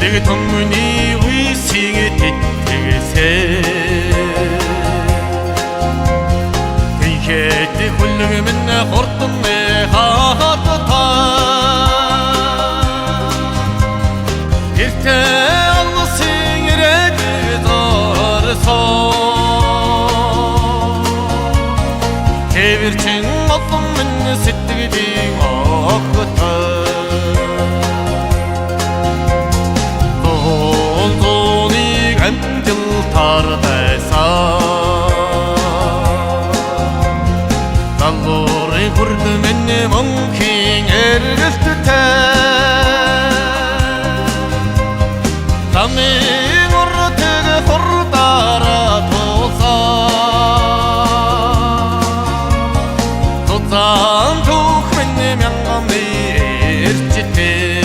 Тэг түмний үсийг тэтгэсэ Тэнхэд хүлэг минь хурдан хатта Эртэ алсын ирээд зорсон Тэвэрчин олон минь сэтгэлийн огтой Далуурын хүрд минь мөнхийн эргэлттэй Тамийн уртэг хурдаараа тузан түүх минь мянган эрчтэй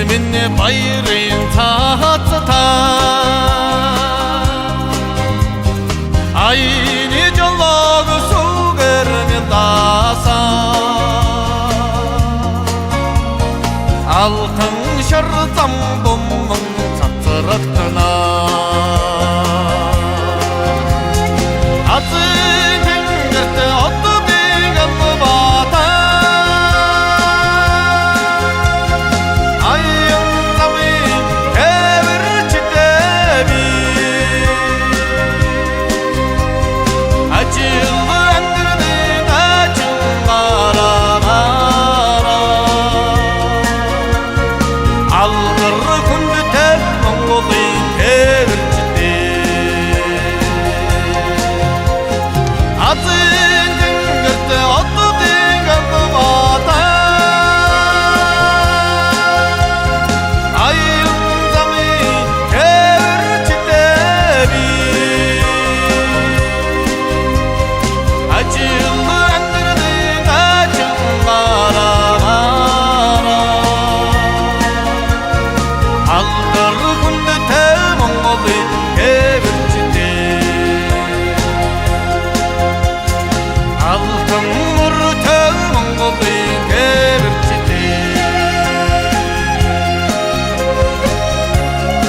Minne bayırın tahtata Aynı jollogu sugarın dasa Altın şırzam bommun çatırıktına Atı tengirte otu beğen bata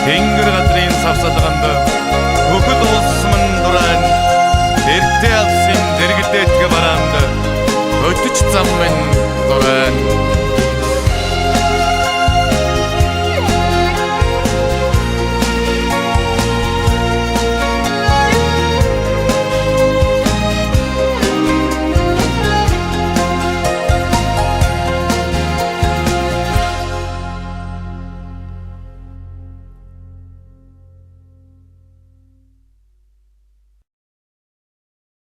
Тэнгэр газрын савсадганд бүхэл улсмын дуран эртээ алсын дэргэдэтгэ бараанд өдөч зам минь дуран